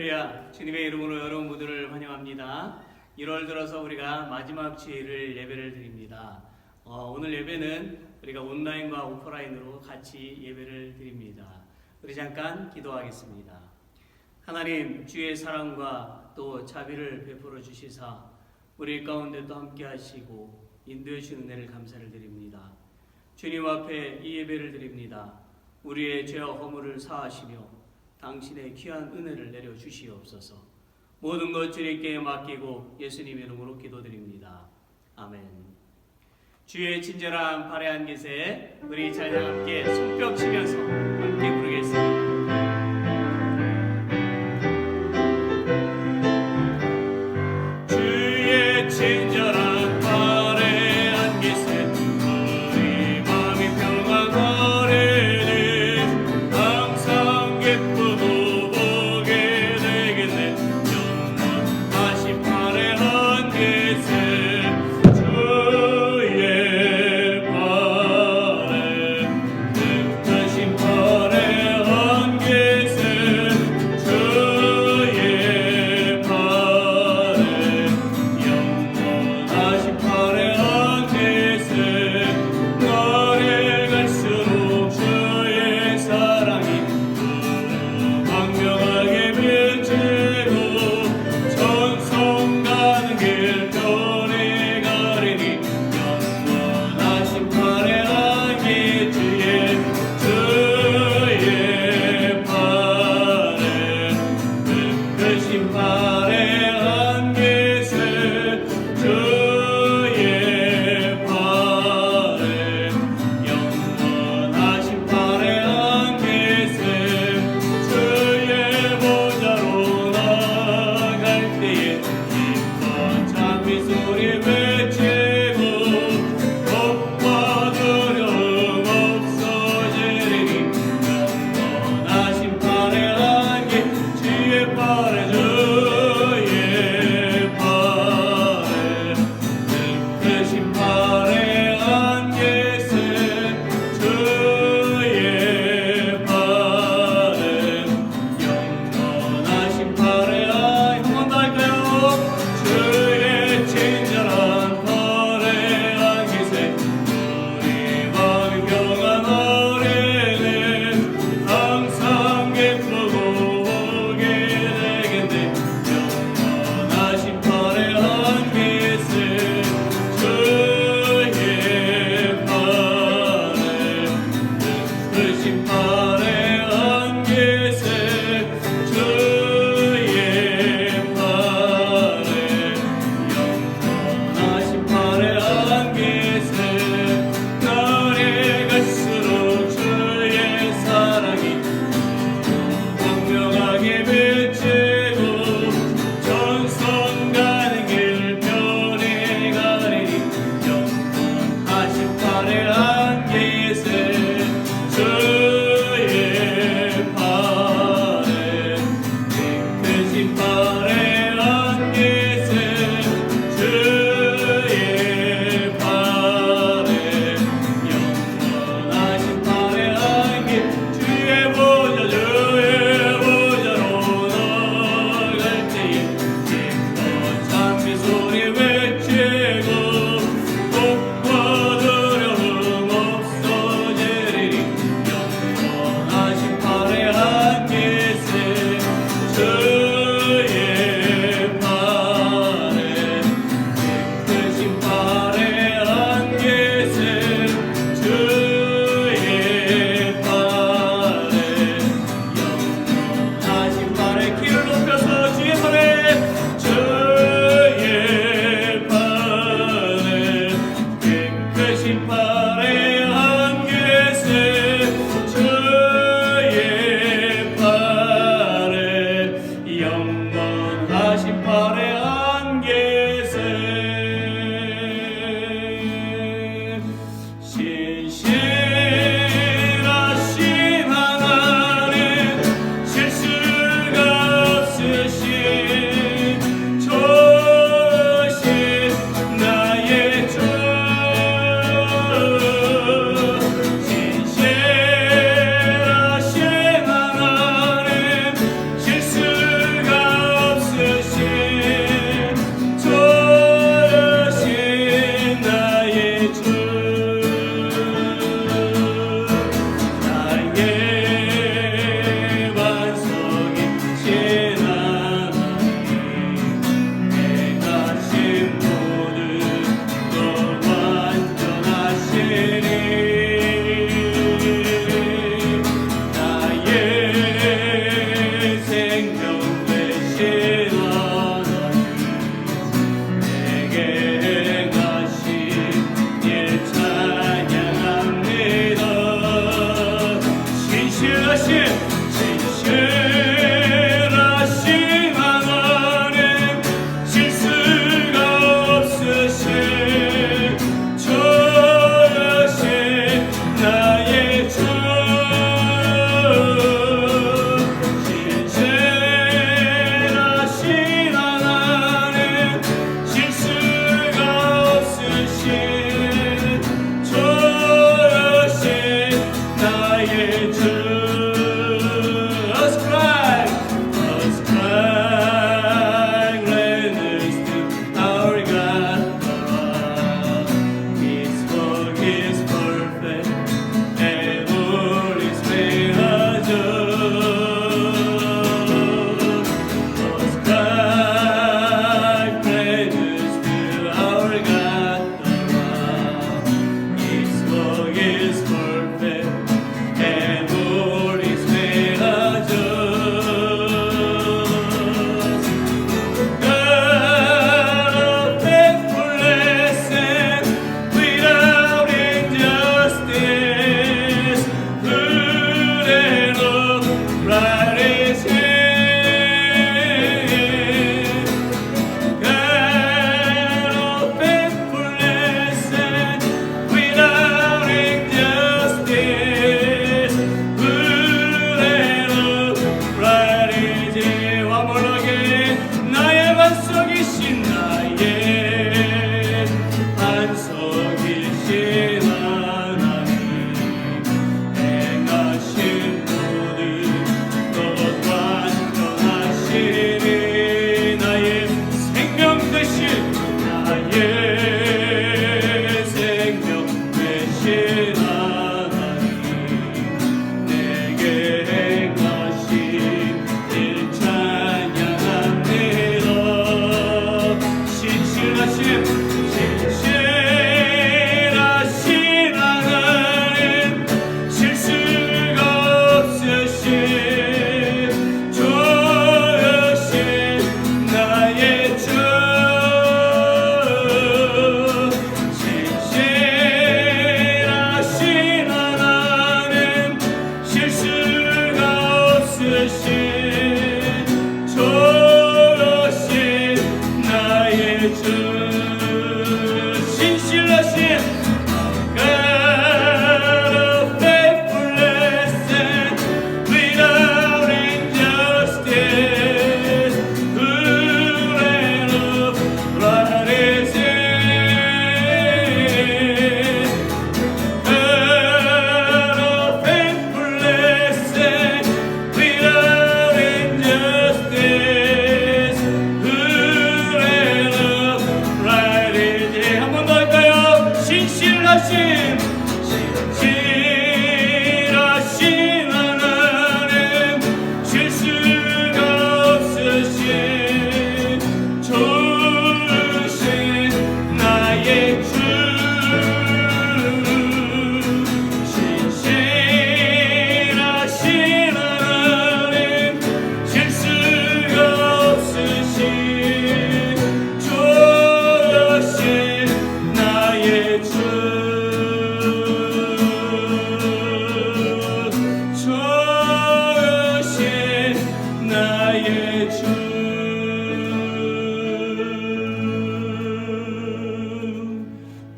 할렐루야. 주님의 이름으로 여러분 모두를 환영합니다. 1월 들어서 우리가 마지막 주일 예배를 드립니다. 오늘 예배는 우리가 온라인과 오프라인으로 같이 예배를 드립니다. 우리 잠깐 기도하겠습니다. 하나님, 주의 사랑과 또 자비를 베풀어 주시사 우리 가운데도 함께 하시고 인도해 주시는 은혜를 감사를 드립니다. 주님 앞에 이 예배를 드립니다. 우리의 죄와 허물을 사하시며 당신의 귀한 은혜를 내려 주시옵소서. 모든 것 주님께 맡기고 예수님 이름으로 기도드립니다. 아멘. 주의 친절한 발에 안기세 우리 찬양 함께 손뼉 치면서 함께 부르겠습니다. 주의 친절한 발에 안기세 우리 마음이 평안하리니 항상 기쁘고 보게 되겠네. 영원하신 발에 안기세 주의 발에 능하신 발에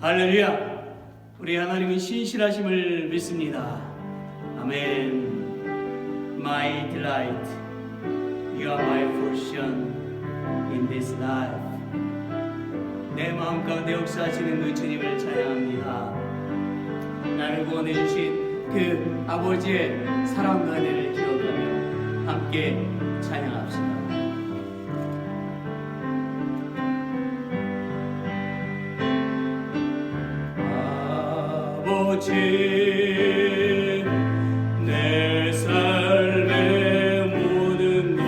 할렐루야. 우리 하나님은 신실하심을 믿습니다. 아멘. My delight, you are my portion in this life. 내 마음 가운데 역사하시는 그 주님을 찬양합니다. 나를 구원해 주신 그 아버지의 사랑과 은혜를 기억하며 함께 찬양합시다. 아버지 내 삶의 모든 것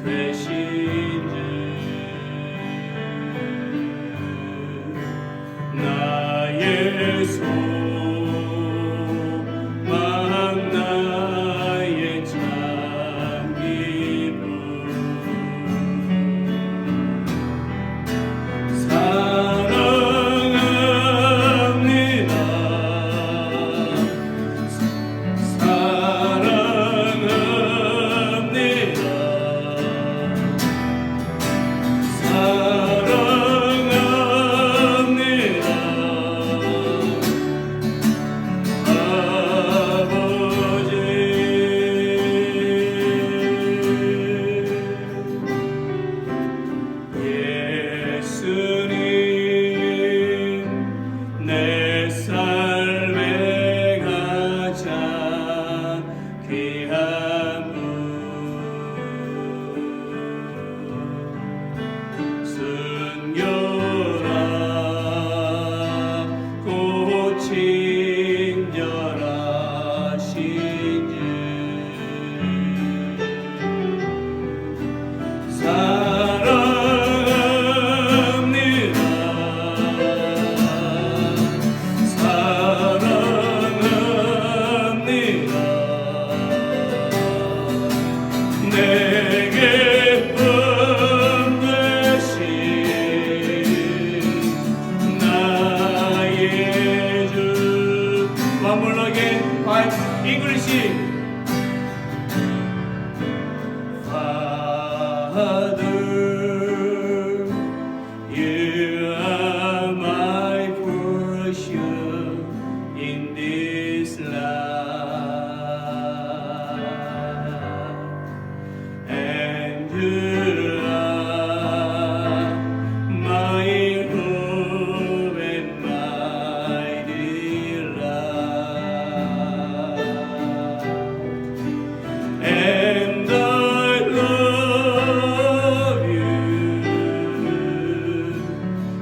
되신 주 나의 소망 나의 참 기쁨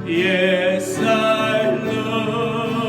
Yes, I love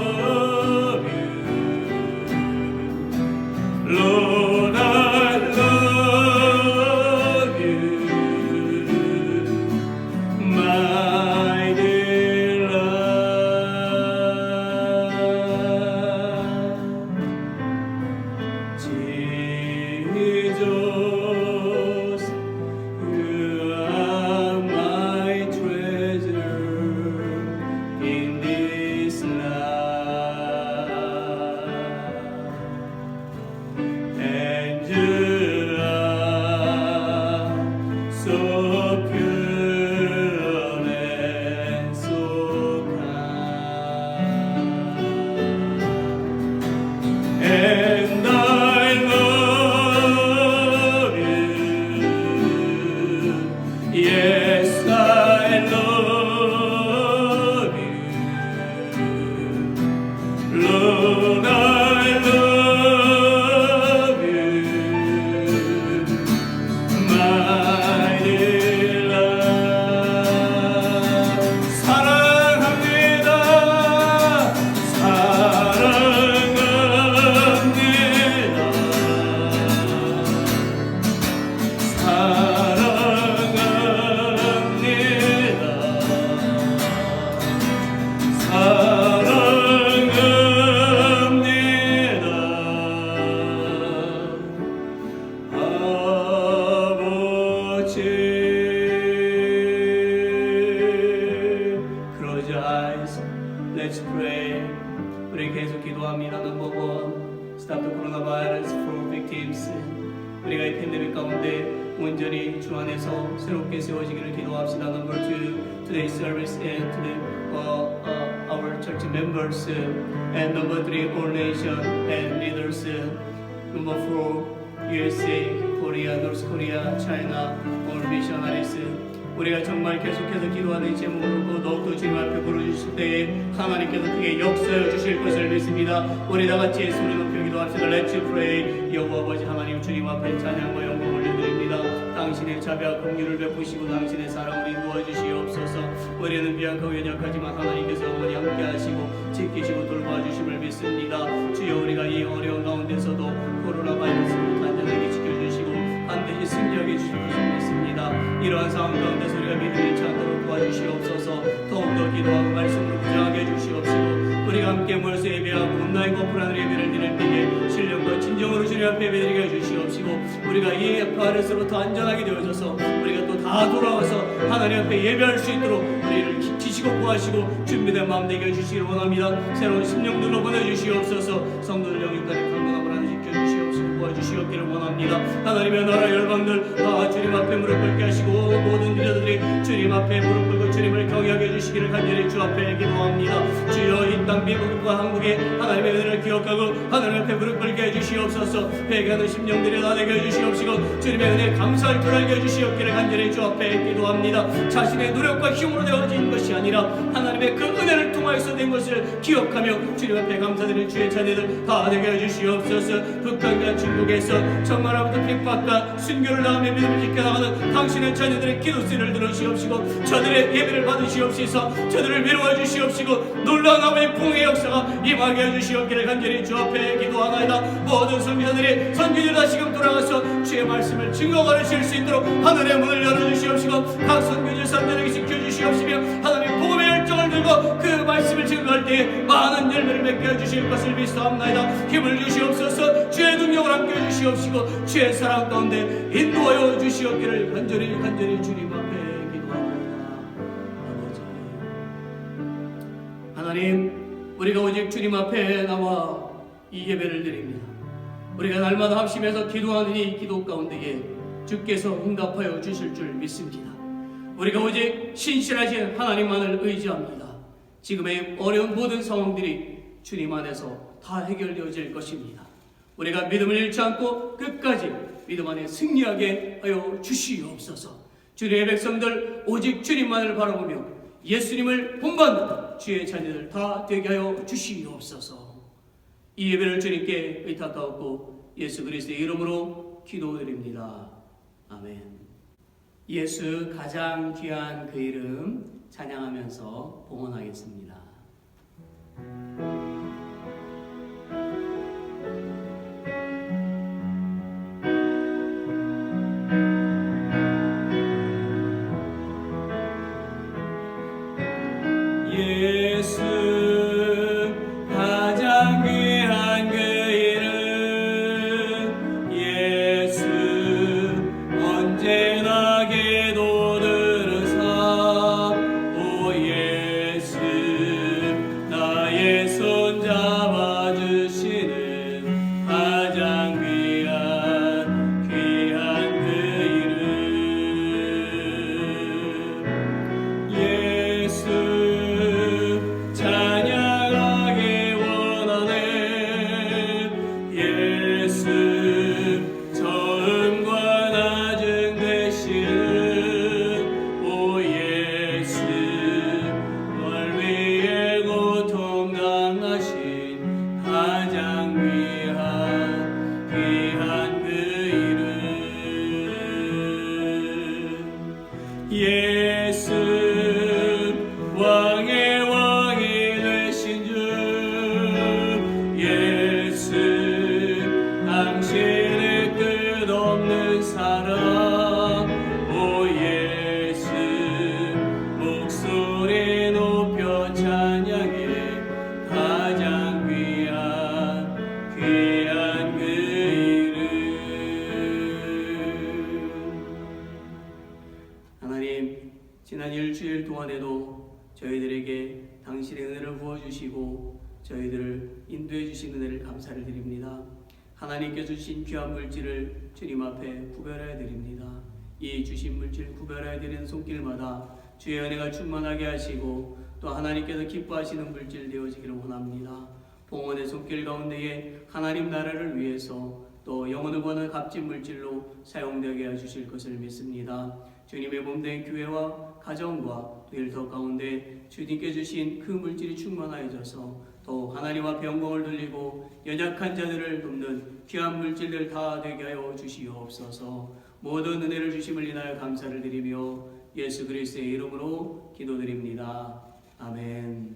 Lord, I love you, my dear love. 사랑합니다, 사랑합니다, Let's pray. 우리 계속 기도합니다. Number one, stop the coronavirus for victims. 우리가 이 팬데믹 가운데 온전히 주 안에서 새롭게 세워지기를 기도합시다. Number two, today's service and to the, our church members. And number three, all nation and leaders. Number four, USA, Korea, North Korea, China, all missionaries. 우리가 정말 계속해서 기도하는 이 제목으로 더욱더 주님 앞에 부르주실 때에 하나님께서 크게 역사해 주실 것을 믿습니다. 우리 다같이 예수를 높여 기도합시다. Let's pray. 여호와 아버지 하나님, 주님 앞에 찬양과 영광을 올려드립니다. 당신의 자비와 긍휼을 베푸시고 당신의 사랑을 인도해 주시옵소서. 우리는 미약하고 연약하지만 하나님께서 영원히 함께 하시고 지키시고 돌봐주심을 믿습니다. 주여, 우리가 이 어려운 가운데서도 코로나 바이러스로 단단하게 지켜주시고 반드시 승리하게 주실 것을 믿습니다. 이러한 상황 가운데서 우리가 믿음을 잃지 않도록 도와주시옵소서. 더욱더 기도하고 말씀으로 부장하게 해주시옵시고 우리가 함께 모여서 예배하고 온라인과 오프라인 예배를 드릴 때에 신령과 진정으로 주님 앞에 예배드리게 해주시옵시고 우리가 이 바이러스로부터 안전하게 되어져서 우리가 또 다 돌아와서 하나님 앞에 예배할 수 있도록 우리를 지키시고 구하시고 준비된 마음 되게 해주시길 원합니다. 새로운 심령들로 보내주시옵소서. 성도들 영육간에 강건함을 하나 지켜주시옵시고 도와주시옵기를 원합니다. 하나님의 나라 열방들 다 주님 앞에 무릎 꿇게 하시고 모든 리더들이 주님 앞에 무릎 꿇고 주님을 경외하게 해주시기를 간절히 주 앞에 기도합니다. 주여, 이 땅 미국과 한국에 하나님의 은혜를 기억하고 하나님 앞에 무릎 꿇게 해주시옵소서. 회개하는 심령들이 다 되게 해주시옵시고 주님의 은혜에 감사할 줄 알게 해주시옵기를 간절히 주 앞에 기도합니다. 자신의 노력과 힘으로 되어진 것이 아니라 하나님의 그 은혜를 통하여서 된 것을 기억하며 주님 앞에 감사드리는 주의 자녀들 다 되게 해주시옵소서. 북한과 중국에서 정말로부터 핍박과 순교를 당하며 믿음을 지켜나가는 당신의 자녀들의 기도소리를 들으시옵시고 저들의 예배를 받으시옵소서. 저들을 위로해 주시옵시고 놀라운 아버지의 풍의 역사가 임하게 해주시옵기를 간절히 주 앞에 기도하나이다. 모든 선교사들이 선교지로 다시금 돌아가서 주의 말씀을 증거하실 수 있도록 하늘의 문을 열어주시옵시고 각 선교지 사람들에게 지켜주시옵시며 하나님 복음의 열정을 들고 그 말씀을 증거할 때에 많은 열매를 맺게 해주실 것을 믿사옵나이다. 힘을 주시옵소서. 주의 능력을 함께 해주시옵시고 주의 사랑 가운데 인도하여 주시옵기를 간절히 주님 앞에 기도하나이다. 아버지 하나님, 우리가 오직 주님 앞에 나와 이 예배를 드립니다. 우리가 날마다 합심해서 기도하는 이 기도 가운데에 주께서 응답하여 주실 줄 믿습니다. 우리가 오직 신실하신 하나님만을 의지합니다. 지금의 어려운 모든 상황들이 주님 안에서 다 해결되어질 것입니다. 우리가 믿음을 잃지 않고 끝까지 믿음 안에 승리하게 하여 주시옵소서. 주님의 백성들 오직 주님만을 바라보며 예수님을 본받는 주의 자녀들 다 되게 하여 주시옵소서. 이 예배를 주님께 의탁하옵고 예수 그리스도의 이름으로 기도드립니다. 아멘. 예수 가장 귀한 그 이름 찬양하면서 봉헌하겠습니다. 예수 가장 귀한 그 이름 예수 언제나 기도 들으사 오 예수 나의 손 잡아주시는 가장 귀한 그 이름 예수 널 위해 고통 당하신 세워주시고 저희들을 인도해 주신 은혜를 감사를 드립니다. 하나님께서 주신 귀한 물질을 주님 앞에 구별하여 드립니다. 이 주신 물질 구별하여 드리는 손길마다 주의 은혜가 충만하게 하시고 또 하나님께서 기뻐하시는 물질 되어지기를 원합니다. 봉헌의 손길 가운데에 하나님 나라를 위해서 또 영혼을 거는 값진 물질로 사용되게 해주실 것을 믿습니다. 주님의 몸된 교회와 가정과 또 일터 가운데 주님께 주신 그 물질이 충만하여져서 또 하나님 앞에 영광을 돌리고 연약한 자들을 돕는 귀한 물질들 다 되게 하여 주시옵소서. 모든 은혜를 주심을 인하여 감사를 드리며 예수 그리스도의 이름으로 기도드립니다. 아멘.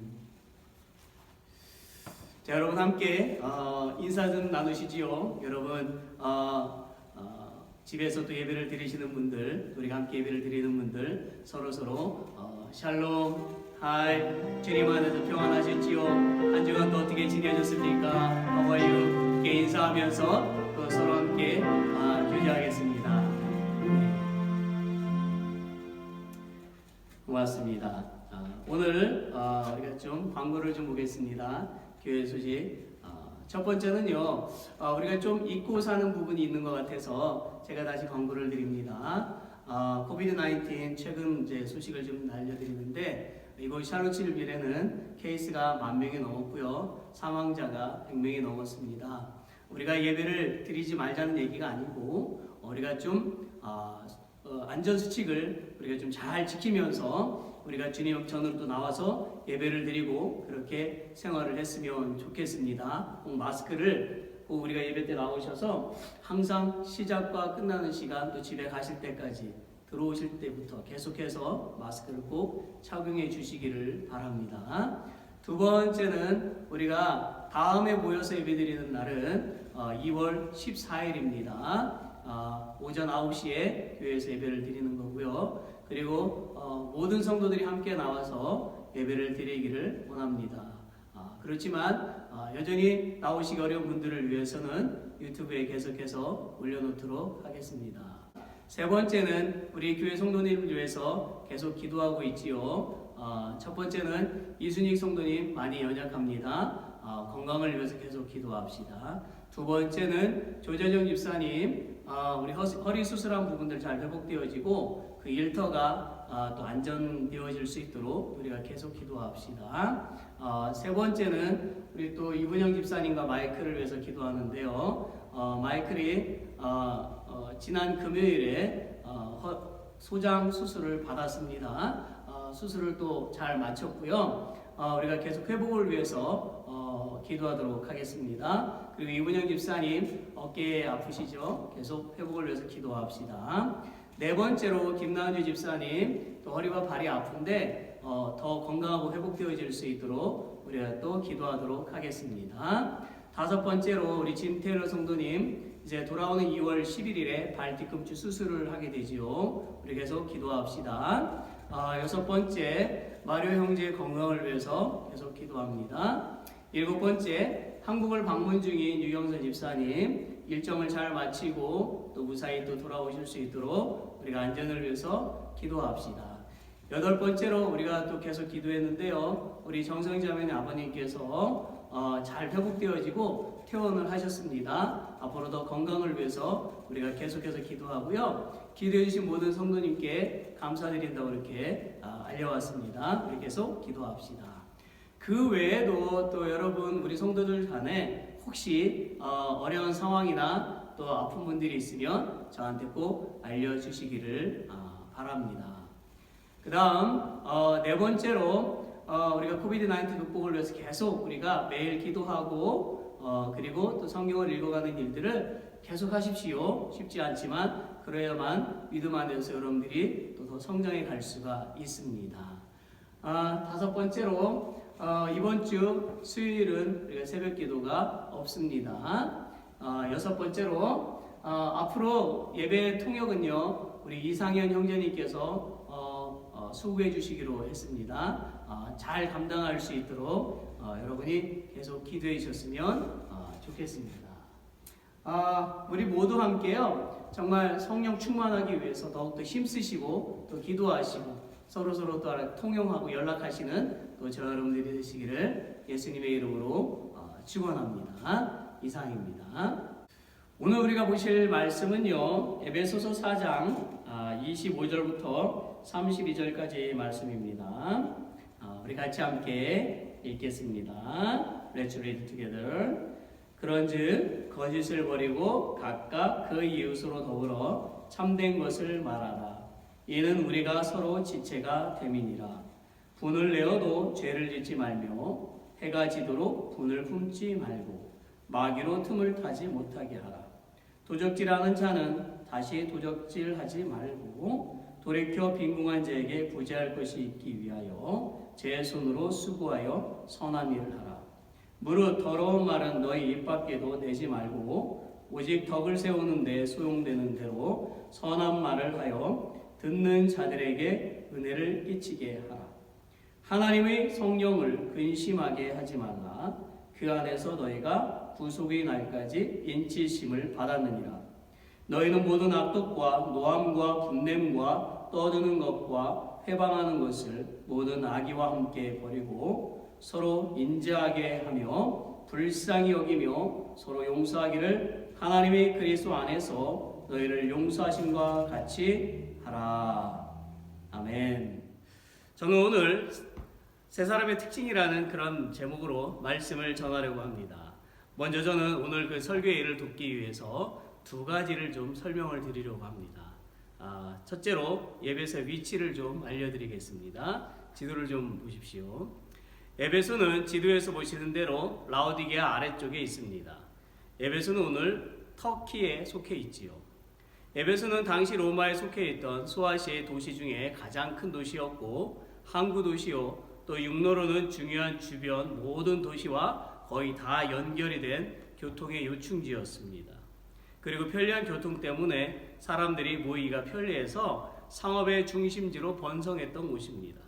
자, 여러분 함께 인사 좀 나누시지요. 여러분 집에서 또 예배를 드리시는 분들, 우리가 함께 예배를 드리는 분들 서로 샬롬, 하이, 주님 안에서 평안하셨지요? 한 주간 또 어떻게 지내셨습니까? How are you? 이렇게 인사하면서 또 서로 함께 교제하겠습니다. 고맙습니다. 오늘 우리가 좀 광고를 좀 보겠습니다. 교회 소식. 첫 번째는요, 우리가 좀 잊고 사는 부분이 있는 것 같아서 제가 다시 광고를 드립니다. 코비드-19 최근 이제 소식을 좀 알려드리는데, 이곳 샬롯실빌에는 케이스가 10,000명이 넘었고요, 사망자가 100명이 넘었습니다. 우리가 예배를 드리지 말자는 얘기가 아니고, 우리가 좀 안전 수칙을 우리가 좀 잘 지키면서 우리가 주님 전으로 또 나와서 예배를 드리고 그렇게 생활을 했으면 좋겠습니다. 꼭 마스크를 꼭 우리가 예배 때 나오셔서 항상 시작과 끝나는 시간 또 집에 가실 때까지 들어오실 때부터 계속해서 마스크를 꼭 착용해 주시기를 바랍니다. 두 번째는 우리가 다음에 모여서 예배 드리는 날은 2월 14일입니다. 오전 9시에 교회에서 예배를 드리는 거고요. 그리고 모든 성도들이 함께 나와서 예배를 드리기를 원합니다. 그렇지만 여전히 나오시기 어려운 분들을 위해서는 유튜브에 계속해서 올려놓도록 하겠습니다. 세 번째는 우리 교회 성도님을 위해서 계속 기도하고 있지요. 첫 번째는 이순익 성도님 많이 연약합니다. 건강을 위해서 계속 기도합시다. 두 번째는 조재정 집사님 우리 허리 수술한 부분들 잘 회복되어지고 그 일터가 또 안전되어질 수 있도록 우리가 계속 기도합시다. 세 번째는 우리 또 이분영 집사님과 마이클을 위해서 기도하는데요. 마이클이 지난 금요일에 소장 수술을 받았습니다. 수술을 또 잘 마쳤고요. 우리가 계속 회복을 위해서 기도하도록 하겠습니다. 그리고 이분영 집사님 어깨 아프시죠? 계속 회복을 위해서 기도합시다. 네 번째로 김나은주 집사님 또 허리와 발이 아픈데 더 건강하고 회복되어질 수 있도록 우리가 또 기도하도록 하겠습니다. 다섯 번째로 우리 진태러 성도님 이제 돌아오는 2월 11일에 발 뒤꿈치 수술을 하게 되지요. 우리 계속 기도합시다. 여섯 번째 마리오 형제의 건강을 위해서 계속 기도합니다. 일곱 번째 한국을 방문 중인 유경선 집사님 일정을 잘 마치고 또 무사히 또 돌아오실 수 있도록 우리가 안전을 위해서 기도합시다. 여덟 번째로 우리가 또 계속 기도했는데요. 우리 정성자매의 아버님께서 잘 회복되어지고 퇴원을 하셨습니다. 앞으로 더 건강을 위해서 우리가 계속해서 기도하고요. 기도해 주신 모든 성도님께 감사드린다고 이렇게 알려왔습니다. 우리 계속 기도합시다. 그 외에도 또 여러분 우리 성도들 간에 혹시 어려운 상황이나 또 아픈 분들이 있으면 저한테 꼭 알려주시기를 바랍니다. 그 다음 네 번째로 우리가 코비드-19 극복을 위해서 계속 우리가 매일 기도하고 그리고 또 성경을 읽어가는 일들을 계속 하십시오. 쉽지 않지만 그래야만 믿음 안에서 여러분들이 또 더 성장해 갈 수가 있습니다. 다섯 번째로 이번 주 수요일은 우리가 새벽 기도가 없습니다. 여섯 번째로 앞으로 예배 통역은요 우리 이상현 형제님께서 수고해 주시기로 했습니다. 잘 감당할 수 있도록 여러분이 계속 기도해 주셨으면 좋겠습니다. 우리 모두 함께요 정말 성령 충만하기 위해서 더욱더 힘쓰시고 또 기도하시고 서로 또 통용하고 연락하시는 또 저 여러분들이 되시기를 예수님의 이름으로 축원합니다. 이상입니다. 오늘 우리가 보실 말씀은요, 에베소서 4장 25절부터 32절까지의 말씀입니다. 우리 같이 함께 읽겠습니다. Let's read together. 그런즉 거짓을 버리고 각각 그 이웃으로 더불어 참된 것을 말하라. 이는 우리가 서로 지체가 됨이니라. 분을 내어도 죄를 짓지 말며 해가 지도록 분을 품지 말고 마귀로 틈을 타지 못하게 하라. 도적질하는 자는 다시 도적질하지 말고 돌이켜 빈궁한 자에게 부재할 것이 있기 위하여 제 손으로 수고하여 선한 일을 하라. 무릇 더러운 말은 너희 입 밖에도 내지 말고 오직 덕을 세우는 데 소용되는 대로 선한 말을 하여 듣는 자들에게 은혜를 끼치게 하라. 하나님의 성령을 근심하게 하지 말라. 그 안에서 너희가 구속의 날까지 인치심을 받았느니라. 너희는 모든 악독과 노함과 분냄과 떠드는 것과 회방하는 것을 모든 악의와 함께 버리고 서로 인자하게 하며 불쌍히 여기며 서로 용서하기를 하나님의 그리스도 안에서 너희를 용서하심과 같이 하라. 아멘. 저는 오늘 세 사람의 특징이라는 그런 제목으로 말씀을 전하려고 합니다. 먼저 저는 오늘 그 설교의 일을 돕기 위해서 두 가지를 좀 설명을 드리려고 합니다. 첫째로 에베소의 위치를 좀 알려드리겠습니다. 지도를 좀 보십시오. 에베소는 지도에서 보시는 대로 라오디게아 아래쪽에 있습니다. 에베소는 오늘 터키에 속해 있지요. 에베소는 당시 로마에 속해 있던 소아시아의 도시 중에 가장 큰 도시였고 항구 도시요, 또 육로로는 중요한 주변 모든 도시와 거의 다 연결이 된 교통의 요충지였습니다. 그리고 편리한 교통 때문에 사람들이 모이기가 편리해서 상업의 중심지로 번성했던 곳입니다.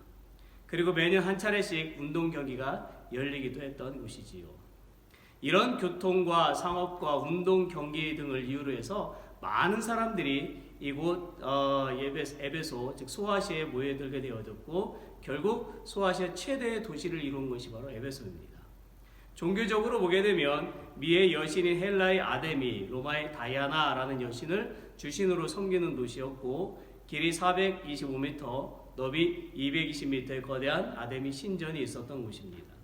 그리고 매년 한 차례씩 운동 경기가 열리기도 했던 곳이지요. 이런 교통과 상업과 운동 경기 등을 이유로 해서 많은 사람들이 이곳 에베소 즉 소아시아에 모여들게 되어졌고 결국 소아시아 최대의 도시를 이룬 것이 바로 에베소입니다. 종교적으로 보게 되면 미의 여신인 헬라의 아데미, 로마의 다이아나라는 여신을 주신으로 섬기는 도시였고 길이 425m, 너비 220m의 거대한 아데미 신전이 있었던 곳입니다.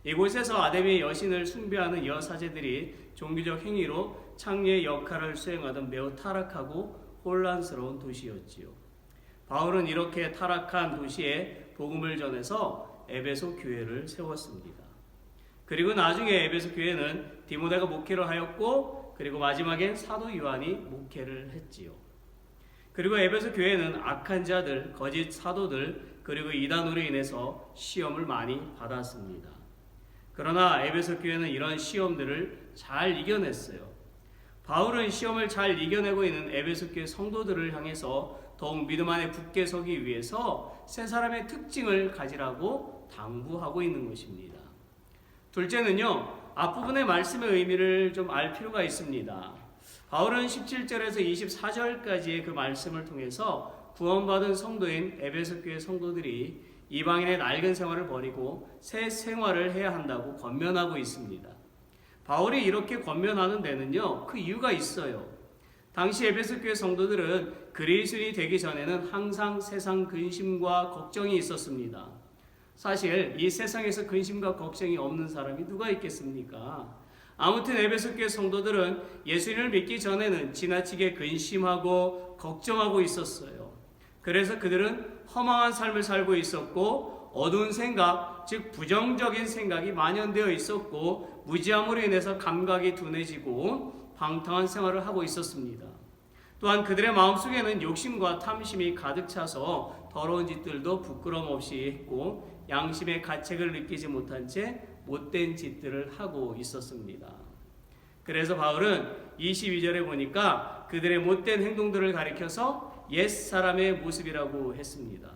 이곳에서 아데미 여신을 숭배하는 여사제들이 종교적 행위로 창리의 역할을 수행하던 매우 타락하고 혼란스러운 도시였지요. 바울은 이렇게 타락한 도시에 복음을 전해서 에베소 교회를 세웠습니다. 그리고 나중에 에베소 교회는 디모데가 목회를 하였고 그리고 마지막엔 사도 요한이 목회를 했지요. 그리고 에베소 교회는 악한 자들, 거짓 사도들 그리고 이단으로 인해서 시험을 많이 받았습니다. 그러나 에베소 교회는 이런 시험들을 잘 이겨냈어요. 바울은 시험을 잘 이겨내고 있는 에베소 교회 성도들을 향해서 더욱 믿음 안에 굳게 서기 위해서 세 사람의 특징을 가지라고 당부하고 있는 것입니다. 둘째는요, 앞부분의 말씀의 의미를 좀 알 필요가 있습니다. 바울은 17절에서 24절까지의 그 말씀을 통해서 구원받은 성도인 에베소 교회 성도들이 이방인의 낡은 생활을 버리고 새 생활을 해야 한다고 권면하고 있습니다. 바울이 이렇게 권면하는 데는요, 그 이유가 있어요. 당시 에베소 교회 성도들은 그리스도인이 되기 전에는 항상 세상 근심과 걱정이 있었습니다. 사실 이 세상에서 근심과 걱정이 없는 사람이 누가 있겠습니까? 아무튼 에베소 교회 성도들은 예수님을 믿기 전에는 지나치게 근심하고 걱정하고 있었어요. 그래서 그들은 허망한 삶을 살고 있었고 어두운 생각, 즉 부정적인 생각이 만연되어 있었고 무지함으로 인해서 감각이 둔해지고 방탕한 생활을 하고 있었습니다. 또한 그들의 마음속에는 욕심과 탐심이 가득 차서 더러운 짓들도 부끄럼 없이 했고 양심의 가책을 느끼지 못한 채 못된 짓들을 하고 있었습니다. 그래서 바울은 22절에 보니까 그들의 못된 행동들을 가리켜서 옛사람의 모습이라고 했습니다.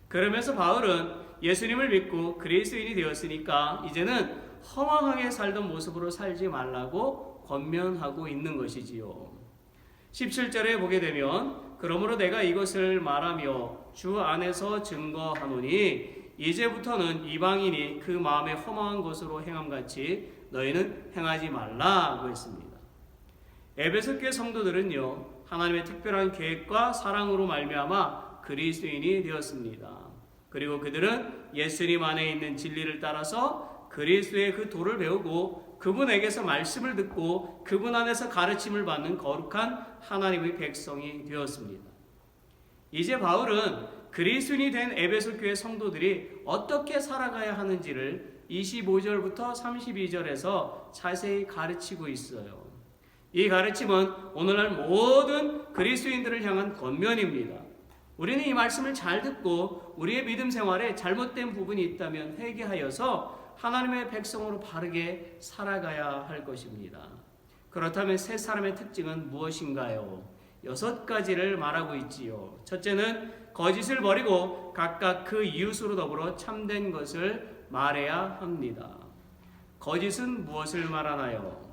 그러면서 바울은 예수님을 믿고 그리스도인이 되었으니까 이제는 허망하게 살던 모습으로 살지 말라고 권면하고 있는 것이지요. 17절에 보게 되면 그러므로 내가 이것을 말하며 주 안에서 증거하노니 이제부터는 이방인이 그 마음에 허망한 것으로 행함같이 너희는 행하지 말라고 했습니다. 에베소 교회 성도들은요, 하나님의 특별한 계획과 사랑으로 말미암아 그리스도인이 되었습니다. 그리고 그들은 예수님 안에 있는 진리를 따라서 그리스도의 그 도를 배우고 그분에게서 말씀을 듣고 그분 안에서 가르침을 받는 거룩한 하나님의 백성이 되었습니다. 이제 바울은 그리스도인이 된 에베소 교회 성도들이 어떻게 살아가야 하는지를 25절부터 32절에서 자세히 가르치고 있어요. 이 가르침은 오늘날 모든 그리스도인들을 향한 권면입니다. 우리는 이 말씀을 잘 듣고 우리의 믿음 생활에 잘못된 부분이 있다면 회개하여서 하나님의 백성으로 바르게 살아가야 할 것입니다. 그렇다면 세 사람의 특징은 무엇인가요? 6가지를 말하고 있지요. 첫째는 거짓을 버리고 각각 그 이웃으로 더불어 참된 것을 말해야 합니다. 거짓은 무엇을 말하나요?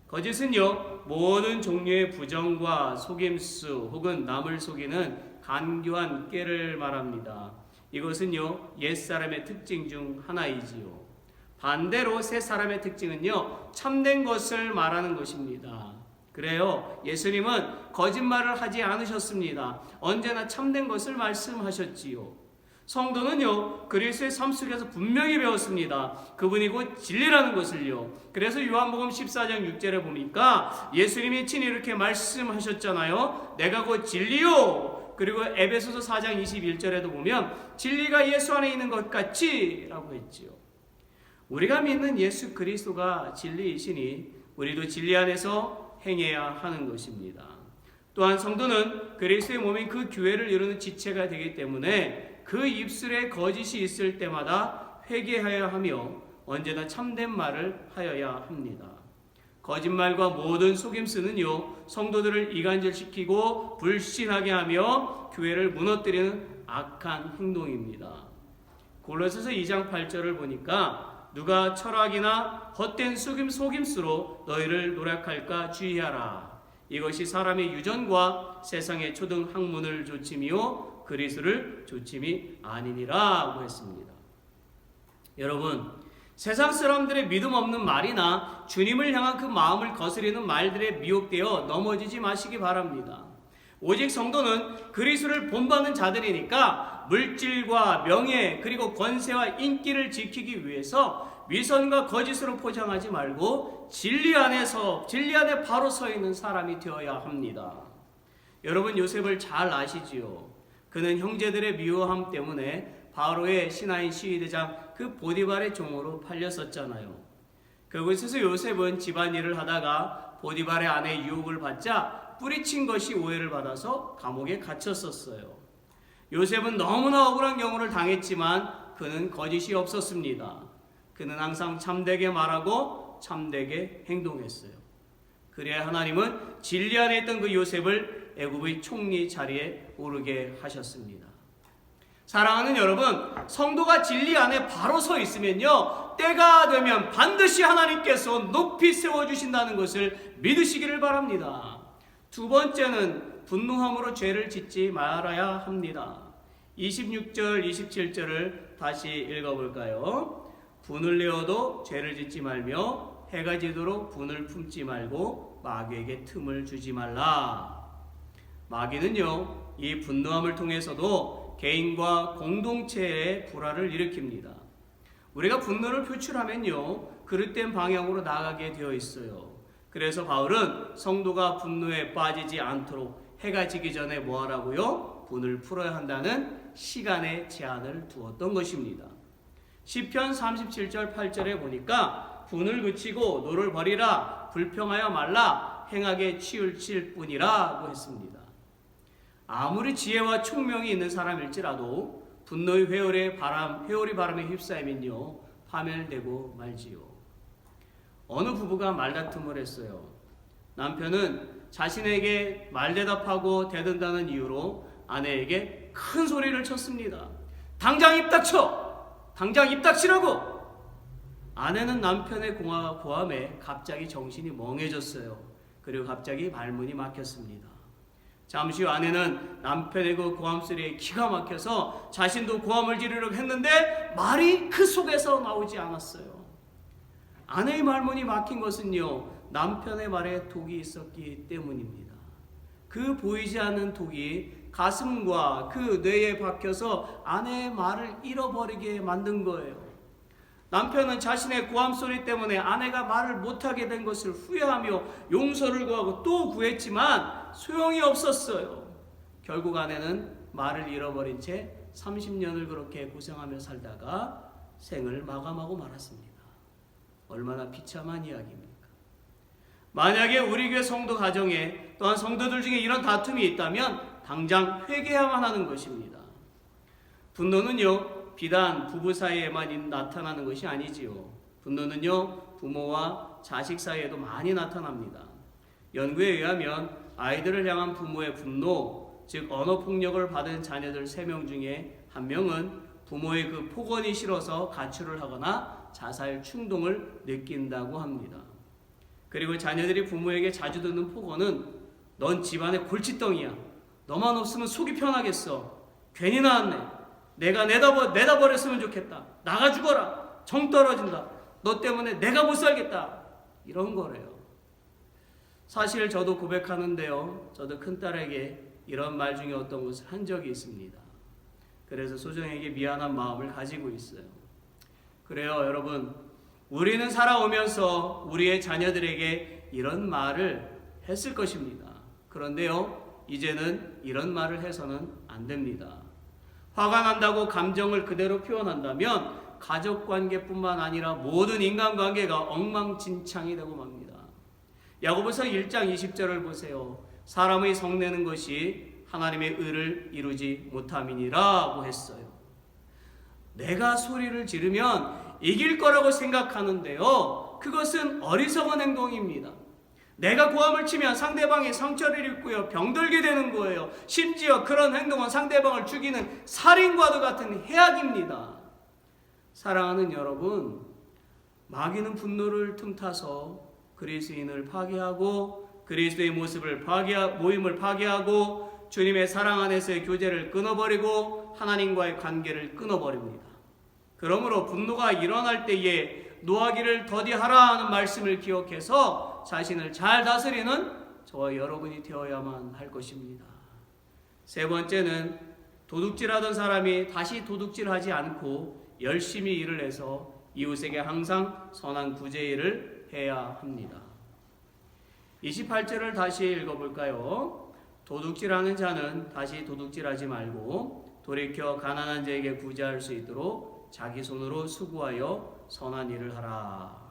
거짓은요, 모든 종류의 부정과 속임수 혹은 남을 속이는 간교한 꾀를 말합니다. 이것은요, 옛사람의 특징 중 하나이지요. 반대로 새 사람의 특징은요, 참된 것을 말하는 것입니다. 그래요, 예수님은 거짓말을 하지 않으셨습니다. 언제나 참된 것을 말씀하셨지요. 성도는요, 그리스도의 삶 속에서 분명히 배웠습니다. 그분이 곧 진리라는 것을요. 그래서 요한복음 14장 6절에 보니까 예수님이 친히 이렇게 말씀하셨잖아요. 내가 곧 진리요. 그리고 에베소서 4장 21절에도 보면 진리가 예수 안에 있는 것 같이 라고 했지요. 우리가 믿는 예수 그리스도가 진리이시니 우리도 진리 안에서 행해야 하는 것입니다. 또한 성도는 그리스도의 몸인 그 교회를 이루는 지체가 되기 때문에 그 입술에 거짓이 있을 때마다 회개하여야 하며 언제나 참된 말을 하여야 합니다. 거짓말과 모든 속임수는요, 성도들을 이간질시키고 불신하게 하며 교회를 무너뜨리는 악한 행동입니다. 골로새서 2장 8절을 보니까 누가 철학이나 헛된 속임수로 너희를 노략할까 주의하라. 이것이 사람의 유전과 세상의 초등 학문을 조침이요 그리스도를 조침이 아니니라고 했습니다. 여러분, 세상 사람들의 믿음 없는 말이나 주님을 향한 그 마음을 거스리는 말들에 미혹되어 넘어지지 마시기 바랍니다. 오직 성도는 그리스도를 본받는 자들이니까 물질과 명예 그리고 권세와 인기를 지키기 위해서 위선과 거짓으로 포장하지 말고 진리 안에 바로 서 있는 사람이 되어야 합니다. 여러분, 요셉을 잘 아시지요? 그는 형제들의 미워함 때문에 바로의 신하인 시위대장 그 보디발의 종으로 팔렸었잖아요. 그곳에서 요셉은 집안일을 하다가 보디발의 아내의 유혹을 받자 뿌리친 것이 오해를 받아서 감옥에 갇혔었어요. 요셉은 너무나 억울한 경우를 당했지만 그는 거짓이 없었습니다. 그는 항상 참되게 말하고 참되게 행동했어요. 그래야 하나님은 진리 안에 있던 그 요셉을 애굽의 총리 자리에 오르게 하셨습니다. 사랑하는 여러분, 성도가 진리 안에 바로 서 있으면요, 때가 되면 반드시 하나님께서 높이 세워주신다는 것을 믿으시기를 바랍니다. 두 번째는 분노함으로 죄를 짓지 말아야 합니다. 26절, 27절을 다시 읽어볼까요? 분을 내어도 죄를 짓지 말며 해가 지도록 분을 품지 말고 마귀에게 틈을 주지 말라. 마귀는요, 이 분노함을 통해서도 개인과 공동체의 불화를 일으킵니다. 우리가 분노를 표출하면요, 그릇된 방향으로 나가게 되어 있어요. 그래서 바울은 성도가 분노에 빠지지 않도록 해가 지기 전에 뭐 하라고요? 분을 풀어야 한다는 시간의 제한을 두었던 것입니다. 시편 37절 8절에 보니까 분을 그치고 노를 버리라, 불평하여 말라, 행하게 치우칠 뿐이라고 했습니다. 아무리 지혜와 총명이 있는 사람일지라도 분노의 회오리 바람에 휩싸이면요, 파멸되고 말지요. 어느 부부가 말다툼을 했어요. 남편은 자신에게 말대답하고 대든다는 이유로 아내에게 큰 소리를 쳤습니다. 당장 입 닥쳐! 당장 입 닥치라고! 아내는 남편의 고함에 갑자기 정신이 멍해졌어요. 그리고 갑자기 말문이 막혔습니다. 잠시 후 아내는 남편의 그 고함 소리에 기가 막혀서 자신도 고함을 지르려고 했는데 말이 그 속에서 나오지 않았어요. 아내의 말문이 막힌 것은요, 남편의 말에 독이 있었기 때문입니다. 그 보이지 않는 독이 가슴과 그 뇌에 박혀서 아내의 말을 잃어버리게 만든 거예요. 남편은 자신의 고함 소리 때문에 아내가 말을 못하게 된 것을 후회하며 용서를 구하고 또 구했지만 소용이 없었어요. 결국 아내는 말을 잃어버린 채 30년을 그렇게 고생하며 살다가 생을 마감하고 말았습니다. 얼마나 비참한 이야기입니까? 만약에 우리 교회 성도 가정에 또한 성도들 중에 이런 다툼이 있다면 당장 회개해야만 하는 것입니다. 분노는요, 비단 부부 사이에만 나타나는 것이 아니지요. 분노는요, 부모와 자식 사이에도 많이 나타납니다. 연구에 의하면 아이들을 향한 부모의 분노, 즉 언어폭력을 받은 자녀들 3명 중에 1명은 부모의 그 폭언이 싫어서 가출을 하거나 자살 충동을 느낀다고 합니다. 그리고 자녀들이 부모에게 자주 듣는 폭언은 넌 집안의 골칫덩이야. 너만 없으면 속이 편하겠어. 괜히 나왔네. 내가 내다버렸으면 좋겠다. 나가 죽어라. 정 떨어진다. 너 때문에 내가 못 살겠다. 이런 거래요. 사실 저도 고백하는데요. 저도 큰딸에게 이런 말 중에 어떤 것을 한 적이 있습니다. 그래서 소정에게 미안한 마음을 가지고 있어요. 그래요, 여러분. 우리는 살아오면서 우리의 자녀들에게 이런 말을 했을 것입니다. 그런데요, 이제는 이런 말을 해서는 안 됩니다. 화가 난다고 감정을 그대로 표현한다면 가족관계뿐만 아니라 모든 인간관계가 엉망진창이 되고 맙니다. 야고보서 1장 20절을 보세요. 사람의 성내는 것이 하나님의 의를 이루지 못함이니라고 했어요. 내가 소리를 지르면 이길 거라고 생각하는데요, 그것은 어리석은 행동입니다. 내가 고함을 치면 상대방이 상처를 입고요, 병들게 되는 거예요. 심지어 그런 행동은 상대방을 죽이는 살인과도 같은 해악입니다. 사랑하는 여러분, 마귀는 분노를 틈타서 그리스도인을 파괴하고 그리스도의 모임을 파괴하고 주님의 사랑 안에서의 교제를 끊어버리고 하나님과의 관계를 끊어버립니다. 그러므로 분노가 일어날 때에 노하기를 더디하라 하는 말씀을 기억해서 자신을 잘 다스리는 저와 여러분이 되어야만 할 것입니다. 세 번째는 도둑질하던 사람이 다시 도둑질하지 않고 열심히 일을 해서 이웃에게 항상 선한 구제일을 해야 합니다. 28절을 다시 읽어볼까요? 도둑질하는 자는 다시 도둑질하지 말고 돌이켜 가난한 자에게 구제할 수 있도록 자기 손으로 수고하여 선한 일을 하라.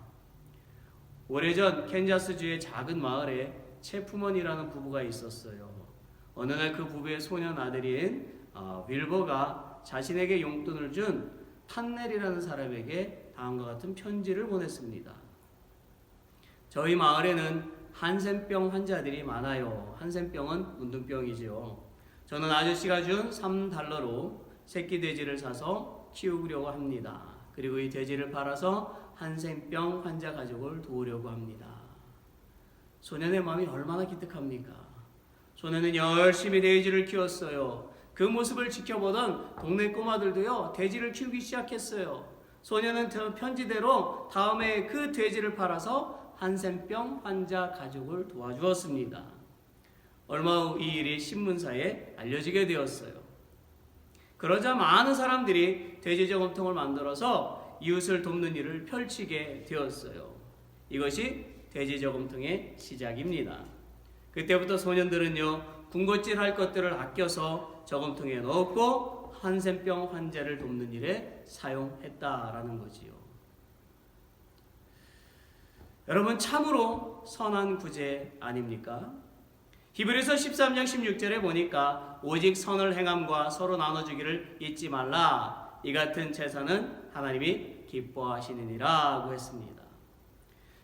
오래전 캔자스주의 작은 마을에 체프먼이라는 부부가 있었어요. 어느 날 그 부부의 소년 아들인 윌버가 자신에게 용돈을 준 탄넬이라는 사람에게 다음과 같은 편지를 보냈습니다. 저희 마을에는 한센병 환자들이 많아요. 한센병은 문둥병이지요. 저는 아저씨가 준 $3로 새끼 돼지를 사서 키우려고 합니다. 그리고 이 돼지를 팔아서 한센병 환자 가족을 도우려고 합니다. 소년의 마음이 얼마나 기특합니까? 소년은 열심히 돼지를 키웠어요. 그 모습을 지켜보던 동네 꼬마들도요, 돼지를 키우기 시작했어요. 소년은 편지대로 다음에 그 돼지를 팔아서 한센병 환자 가족을 도와주었습니다. 얼마 후 이 일이 신문사에 알려지게 되었어요. 그러자 많은 사람들이 돼지 저금통을 만들어서 이웃을 돕는 일을 펼치게 되었어요. 이것이 돼지 저금통의 시작입니다. 그때부터 소년들은요, 군것질할 것들을 아껴서 저금통에 넣었고 한센병 환자를 돕는 일에 사용했다라는 거지요. 여러분, 참으로 선한 구제 아닙니까? 히브리서 13장 16절에 보니까 오직 선을 행함과 서로 나눠주기를 잊지 말라. 이 같은 제사는 하나님이 기뻐하시느니라고 했습니다.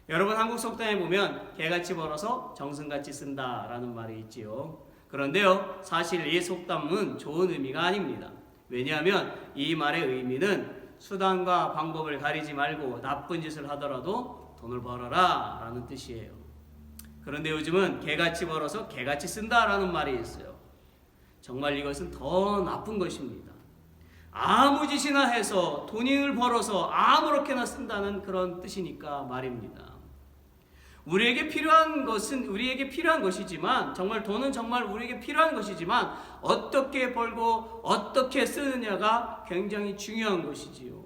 여러분, 한국 속담에 보면 개같이 벌어서 정승같이 쓴다라는 말이 있지요. 그런데요, 사실 이 속담은 좋은 의미가 아닙니다. 왜냐하면 이 말의 의미는 수단과 방법을 가리지 말고 나쁜 짓을 하더라도 돈을 벌어라 라는 뜻이에요. 그런데 요즘은 개같이 벌어서 개같이 쓴다라는 말이 있어요. 정말 이것은 더 나쁜 것입니다. 아무 짓이나 해서 돈을 벌어서 아무렇게나 쓴다는 그런 뜻이니까 말입니다. 우리에게 필요한 것은 우리에게 필요한 것이지만, 정말 돈은 정말 우리에게 필요한 것이지만, 어떻게 벌고 어떻게 쓰느냐가 굉장히 중요한 것이지요.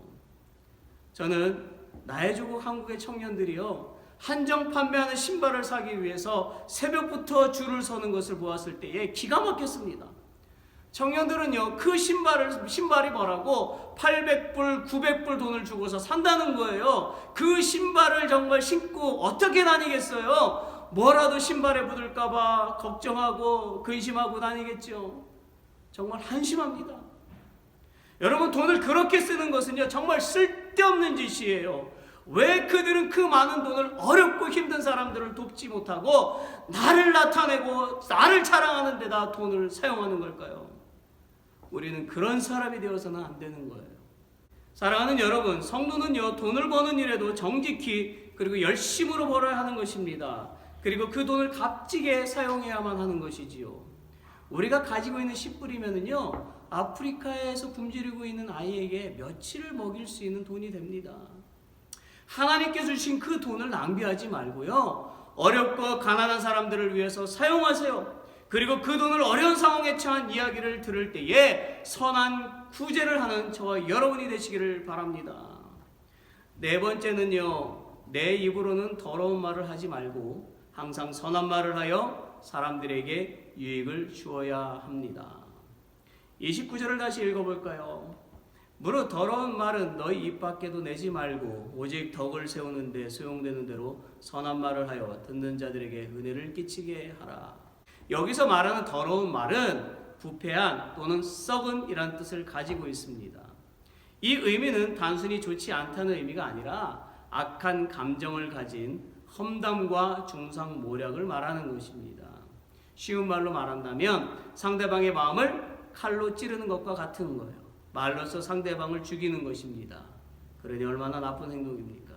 저는 나의 조국 한국의 청년들이요, 한정 판매하는 신발을 사기 위해서 새벽부터 줄을 서는 것을 보았을 때에 기가 막혔습니다. 청년들은요, 그 신발이 뭐라고 800불, 900불 돈을 주고서 산다는 거예요. 그 신발을 정말 신고 어떻게 다니겠어요? 뭐라도 신발에 묻을까봐 걱정하고 근심하고 다니겠죠. 정말 한심합니다. 여러분, 돈을 그렇게 쓰는 것은요, 정말 쓸데없는 짓이에요. 왜 그들은 그 많은 돈을 어렵고 힘든 사람들을 돕지 못하고 나를 나타내고 나를 자랑하는 데다 돈을 사용하는 걸까요? 우리는 그런 사람이 되어서는 안 되는 거예요. 사랑하는 여러분, 성도는요, 돈을 버는 일에도 정직히 그리고 열심으로 벌어야 하는 것입니다. 그리고 그 돈을 값지게 사용해야만 하는 것이지요. 우리가 가지고 있는 10불이면은요, 아프리카에서 굶주리고 있는 아이에게 며칠을 먹일 수 있는 돈이 됩니다. 하나님께 주신 그 돈을 낭비하지 말고요, 어렵고 가난한 사람들을 위해서 사용하세요. 그리고 그 돈을 어려운 상황에 처한 이야기를 들을 때에 선한 구제를 하는 저와 여러분이 되시기를 바랍니다. 네 번째는요, 내 입으로는 더러운 말을 하지 말고 항상 선한 말을 하여 사람들에게 유익을 주어야 합니다. 29절을 다시 읽어볼까요? 무릇 더러운 말은 너희 입 밖에도 내지 말고 오직 덕을 세우는 데 소용되는 대로 선한 말을 하여 듣는 자들에게 은혜를 끼치게 하라. 여기서 말하는 더러운 말은 부패한 또는 썩은 이란 뜻을 가지고 있습니다. 이 의미는 단순히 좋지 않다는 의미가 아니라 악한 감정을 가진 험담과 중상모략을 말하는 것입니다. 쉬운 말로 말한다면 상대방의 마음을 칼로 찌르는 것과 같은 거예요. 말로써 상대방을 죽이는 것입니다. 그러니 얼마나 나쁜 행동입니까?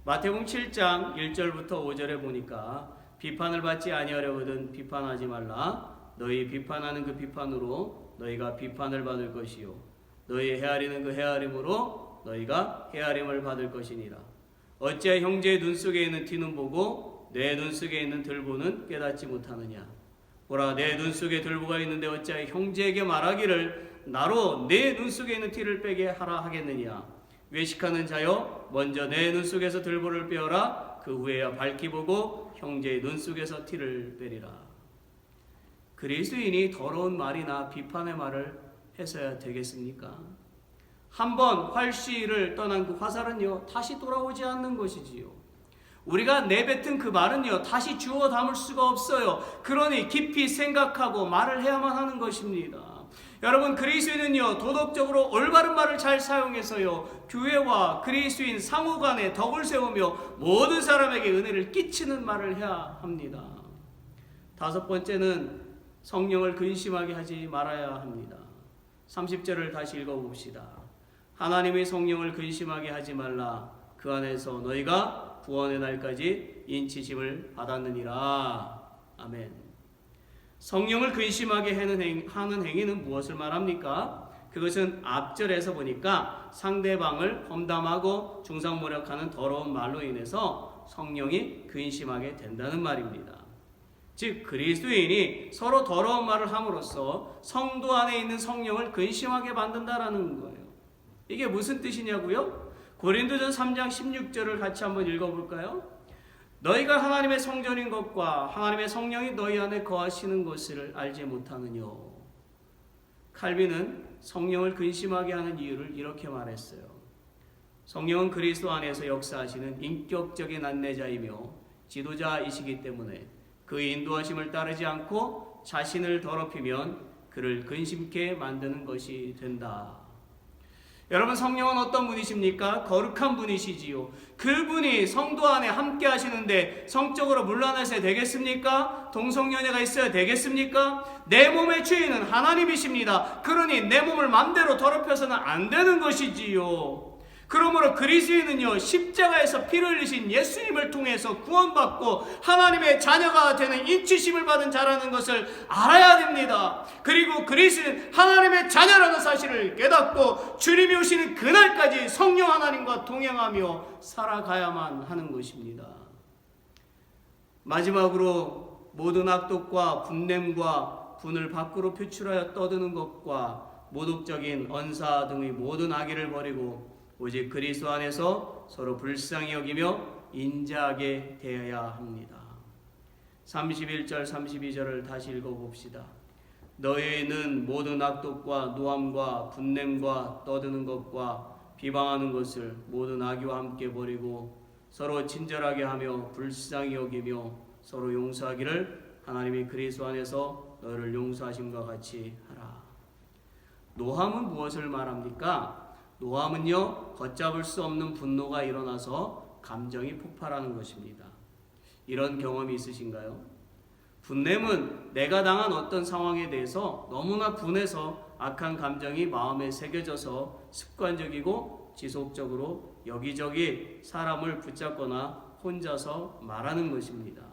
마태복음 7장 1절부터 5절에 보니까 비판을 받지 아니하려거든 비판하지 말라. 너희 비판하는 그 비판으로 너희가 비판을 받을 것이요 너희 헤아리는 그 헤아림으로 너희가 헤아림을 받을 것이니라. 어찌하여 형제의 눈 속에 있는 티는 보고 내 눈 속에 있는 들보는 깨닫지 못하느냐. 보라, 내 눈 속에 들보가 있는데 어찌하여 형제에게 말하기를 나로 내 눈 속에 있는 티를 빼게 하라 하겠느냐. 외식하는 자여, 먼저 내 눈 속에서 들보를 빼어라. 그 후에야 밝히 보고 형제의 눈 속에서 티를 빼리라. 그리스도인이 더러운 말이나 비판의 말을 해서야 되겠습니까? 한번 활시를 떠난 그 화살은요, 다시 돌아오지 않는 것이지요. 우리가 내뱉은 그 말은요, 다시 주워 담을 수가 없어요. 그러니 깊이 생각하고 말을 해야만 하는 것입니다. 여러분, 그리스도인은요, 도덕적으로 올바른 말을 잘 사용해서요, 교회와 그리스도인 상호 간에 덕을 세우며 모든 사람에게 은혜를 끼치는 말을 해야 합니다. 다섯 번째는 성령을 근심하게 하지 말아야 합니다. 30절을 다시 읽어봅시다. 하나님의 성령을 근심하게 하지 말라. 그 안에서 너희가 구원의 날까지 인치심을 받았느니라. 아멘. 성령을 근심하게 하는 행위는 무엇을 말합니까? 그것은 앞절에서 보니까 상대방을 험담하고 중상모략하는 더러운 말로 인해서 성령이 근심하게 된다는 말입니다. 즉 그리스도인이 서로 더러운 말을 함으로써 성도 안에 있는 성령을 근심하게 만든다라는 거예요. 이게 무슨 뜻이냐고요? 고린도전 3장 16절을 같이 한번 읽어볼까요? 너희가 하나님의 성전인 것과 하나님의 성령이 너희 안에 거하시는 것을 알지 못하느뇨. 칼빈은 성령을 근심하게 하는 이유를 이렇게 말했어요. 성령은 그리스도 안에서 역사하시는 인격적인 안내자이며 지도자이시기 때문에 그 인도하심을 따르지 않고 자신을 더럽히면 그를 근심케 만드는 것이 된다. 여러분, 성령은 어떤 분이십니까? 거룩한 분이시지요. 그분이 성도 안에 함께 하시는데 성적으로 물러나셔야 되겠습니까? 동성연애가 있어야 되겠습니까? 내 몸의 주인은 하나님이십니다. 그러니 내 몸을 맘대로 더럽혀서는 안 되는 것이지요. 그러므로 그리스도인은요, 십자가에서 피를 흘리신 예수님을 통해서 구원받고 하나님의 자녀가 되는 인치심을 받은 자라는 것을 알아야 됩니다. 그리고 그리스도는 하나님의 자녀라는 사실을 깨닫고 주님이 오시는 그날까지 성령 하나님과 동행하며 살아가야만 하는 것입니다. 마지막으로 모든 악독과 분냄과 분을 밖으로 표출하여 떠드는 것과 모독적인 언사 등의 모든 악의를 버리고 오직 그리스도 안에서 서로 불쌍히 여기며 인자하게 되어야 합니다. 31절 32절을 다시 읽어봅시다. 너희는 모든 악독과 노함과 분냄과 떠드는 것과 비방하는 것을 모든 악의와 함께 버리고 서로 친절하게 하며 불쌍히 여기며 서로 용서하기를 하나님이 그리스도 안에서 너희를 용서하심과 같이 하라. 노함은 무엇을 말합니까? 노함은요, 걷잡을 수 없는 분노가 일어나서 감정이 폭발하는 것입니다. 이런 경험이 있으신가요? 분냄은 내가 당한 어떤 상황에 대해서 너무나 분해서 악한 감정이 마음에 새겨져서 습관적이고 지속적으로 여기저기 사람을 붙잡거나 혼자서 말하는 것입니다.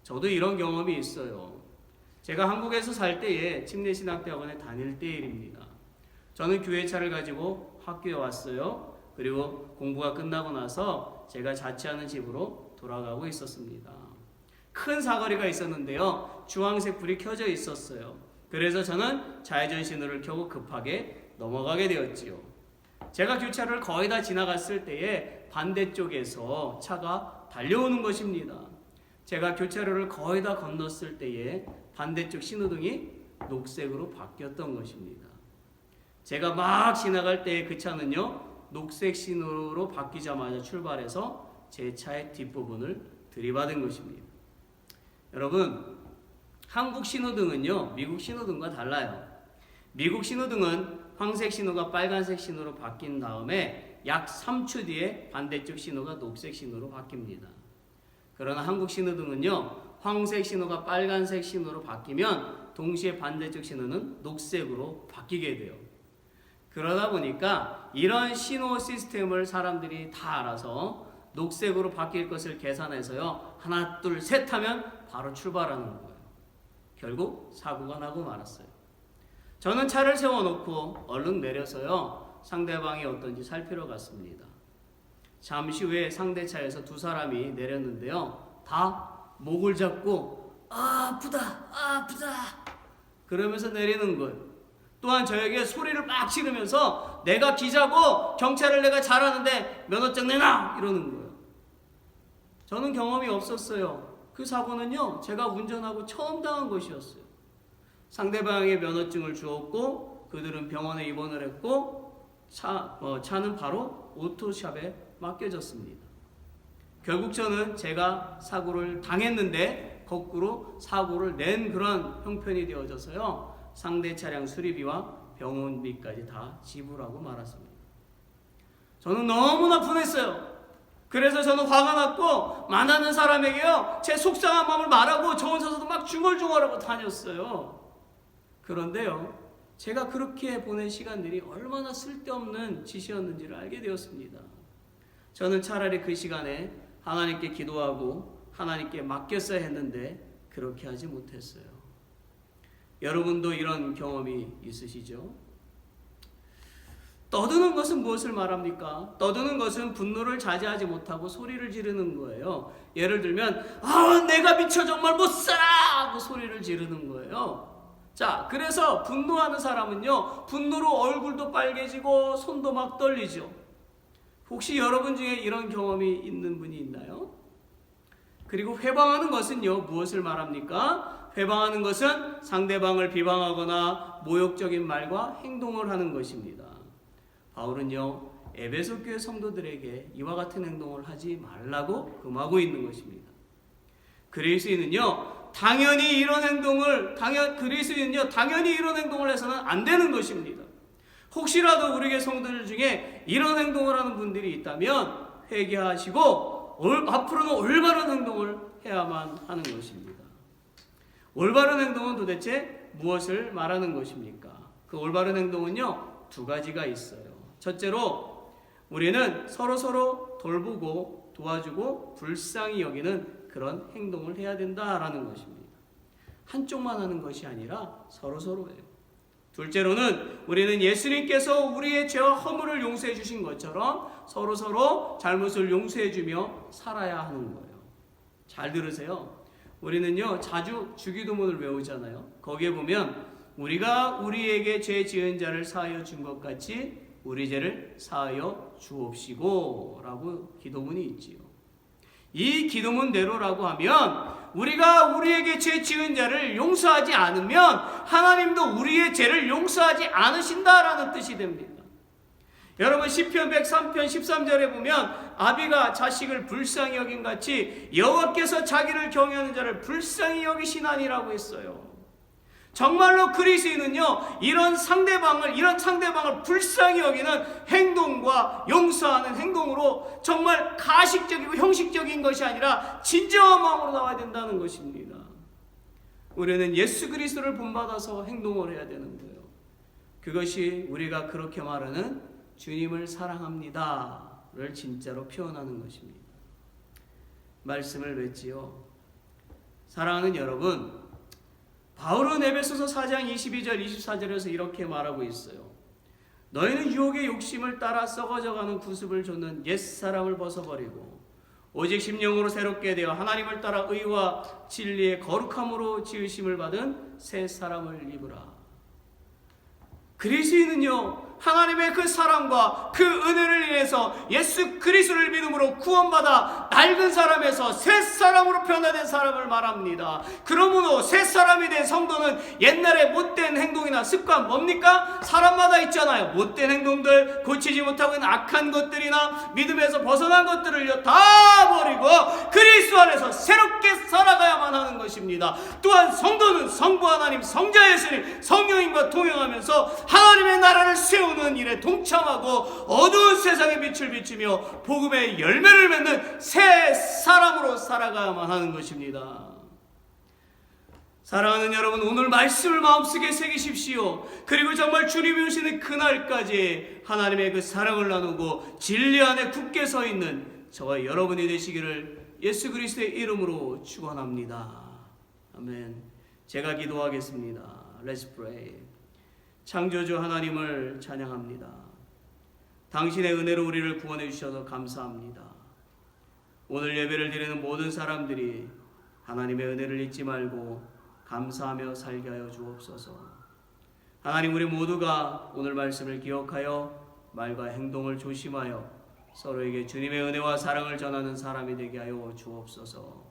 저도 이런 경험이 있어요. 제가 한국에서 살 때에 침례신학대학원에 다닐 때 일입니다. 저는 교회차를 가지고 학교에 왔어요. 그리고 공부가 끝나고 나서 제가 자취하는 집으로 돌아가고 있었습니다. 큰 사거리가 있었는데요, 주황색 불이 켜져 있었어요. 그래서 저는 좌회전 신호를 켜고 급하게 넘어가게 되었지요. 제가 교차로를 거의 다 지나갔을 때에 반대쪽에서 차가 달려오는 것입니다. 제가 교차로를 거의 다 건넜을 때에 반대쪽 신호등이 녹색으로 바뀌었던 것입니다. 제가 막 지나갈 때에 그 차는요, 녹색 신호로 바뀌자마자 출발해서 제 차의 뒷부분을 들이받은 것입니다. 여러분, 한국 신호등은요, 미국 신호등과 달라요. 미국 신호등은 황색 신호가 빨간색 신호로 바뀐 다음에 약 3초 뒤에 반대쪽 신호가 녹색 신호로 바뀝니다. 그러나 한국 신호등은요, 황색 신호가 빨간색 신호로 바뀌면 동시에 반대쪽 신호는 녹색으로 바뀌게 돼요. 그러다 보니까 이런 신호 시스템을 사람들이 다 알아서 녹색으로 바뀔 것을 계산해서요, 하나 둘 셋 하면 바로 출발하는 거예요. 결국 사고가 나고 말았어요. 저는 차를 세워놓고 얼른 내려서요, 상대방이 어떤지 살피러 갔습니다. 잠시 후에 상대 차에서 두 사람이 내렸는데요, 다 목을 잡고 아프다 그러면서 내리는 거예요. 또한 저에게 소리를 막 지르면서 내가 기자고 경찰을 내가 잘하는데 면허증 내놔 이러는 거예요. 저는 경험이 없었어요. 그 사고는요, 제가 운전하고 처음 당한 것이었어요. 상대방의 면허증을 주었고 그들은 병원에 입원을 했고 차는 바로 오토샵에 맡겨졌습니다. 결국 저는 제가 사고를 당했는데 거꾸로 사고를 낸 그런 형편이 되어져서요, 상대 차량 수리비와 병원비까지 다 지불하고 말았습니다. 저는 너무나 분했어요. 그래서 저는 화가 났고 만나는 사람에게요, 제 속상한 마음을 말하고 저 혼자서도 막 중얼중얼하고 다녔어요. 그런데요, 제가 그렇게 보낸 시간들이 얼마나 쓸데없는 짓이었는지를 알게 되었습니다. 저는 차라리 그 시간에 하나님께 기도하고 하나님께 맡겼어야 했는데 그렇게 하지 못했어요. 여러분도 이런 경험이 있으시죠? 떠드는 것은 무엇을 말합니까? 떠드는 것은 분노를 자제하지 못하고 소리를 지르는 거예요. 예를 들면 내가 미쳐 정말 못 살아 하고 소리를 지르는 거예요. 자, 그래서 분노하는 사람은요, 분노로 얼굴도 빨개지고 손도 막 떨리죠. 혹시 여러분 중에 이런 경험이 있는 분이 있나요? 그리고 회방하는 것은요, 무엇을 말합니까? 회방하는 것은 상대방을 비방하거나 모욕적인 말과 행동을 하는 것입니다. 바울은요, 에베소 교회 성도들에게 이와 같은 행동을 하지 말라고 금하고 있는 것입니다. 그리스도인은요, 당연히 이런 행동을 해서는 안 되는 것입니다. 혹시라도 우리 교회 성도들 중에 이런 행동을 하는 분들이 있다면 회개하시고 앞으로는 올바른 행동을 해야만 하는 것입니다. 올바른 행동은 도대체 무엇을 말하는 것입니까? 그 올바른 행동은요, 두 가지가 있어요. 첫째로 우리는 서로서로 돌보고 도와주고 불쌍히 여기는 그런 행동을 해야 된다라는 것입니다. 한쪽만 하는 것이 아니라 서로서로예요. 둘째로는 우리는 예수님께서 우리의 죄와 허물을 용서해 주신 것처럼 서로서로 잘못을 용서해 주며 살아야 하는 거예요. 잘 들으세요. 우리는요 자주 주기도문을 외우잖아요. 거기에 보면 우리가 우리에게 죄 지은 자를 사하여 준 것 같이 우리 죄를 사하여 주옵시고 라고 기도문이 있지요. 이 기도문대로라고 하면 우리가 우리에게 죄 지은 자를 용서하지 않으면 하나님도 우리의 죄를 용서하지 않으신다라는 뜻이 됩니다. 여러분 시편 103편 13절에 보면 아비가 자식을 불쌍히 여긴 같이 여호와께서 자기를 경외하는 자를 불쌍히 여기시나니라고 했어요. 정말로 그리스도인은요 이런 상대방을 불쌍히 여기는 행동과 용서하는 행동으로 정말 가식적이고 형식적인 것이 아니라 진정한 마음으로 나와야 된다는 것입니다. 우리는 예수 그리스도를 본받아서 행동을 해야 되는 거예요. 그것이 우리가 그렇게 말하는 주님을 사랑합니다를 진짜로 표현하는 것입니다. 말씀을 맺지요. 사랑하는 여러분, 바울은 에베소서 4장 22절 24절에서 이렇게 말하고 있어요. 너희는 유혹의 욕심을 따라 썩어져가는 구습을 좇는 옛사람을 벗어버리고 오직 심령으로 새롭게 되어 하나님을 따라 의와 진리의 거룩함으로 지으심을 받은 새 사람을 입으라. 그리스도인은요 하나님의 그 사랑과 그 은혜를 인해서 예수 그리스도를 믿음으로 구원받아 낡은 사람에서 새 사람으로 변화된 사람을 말합니다. 그러므로 새 사람이 된 성도는 옛날에 못된 행동이나 습관 뭡니까? 사람마다 있잖아요. 못된 행동들, 고치지 못하고 있는 악한 것들이나 믿음에서 벗어난 것들을 다 버리고 그리스도 안에서 새롭게 살아가야만 하는 것입니다. 또한 성도는 성부 하나님, 성자 예수님, 성령님과 동행하면서 하나님의 나라를 세우는 일에 동참하고 어두운 세상에 빛을 비추며 복음의 열매를 맺는 새 사람으로 살아가야만 하는 것입니다. 사랑하는 여러분, 오늘 말씀을 마음속에 새기십시오. 그리고 정말 주님이 오시는 그날까지 하나님의 그 사랑을 나누고 진리 안에 굳게 서 있는 저와 여러분이 되시기를 예수 그리스도의 이름으로 축원합니다. 아멘. 제가 기도하겠습니다. Let's pray. 창조주 하나님을 찬양합니다. 당신의 은혜로 우리를 구원해 주셔서 감사합니다. 오늘 예배를 드리는 모든 사람들이 하나님의 은혜를 잊지 말고 감사하며 살게 하여 주옵소서. 하나님, 우리 모두가 오늘 말씀을 기억하여 말과 행동을 조심하여 서로에게 주님의 은혜와 사랑을 전하는 사람이 되게 하여 주옵소서.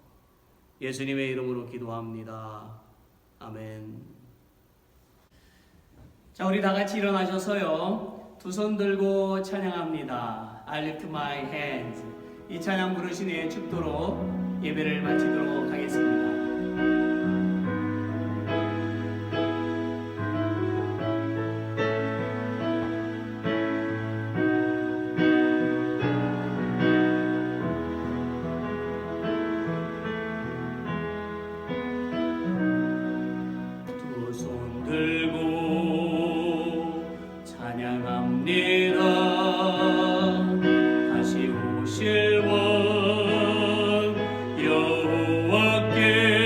예수님의 이름으로 기도합니다. 아멘. 자, 우리 다 같이 일어나셔서요 두 손 들고 찬양합니다. I lift my hands. 이 찬양 부르신 후에 축도로 예배를 마치도록 하겠습니다. 두 손 들고 찬양합니다. 다시 오실 원 여호와께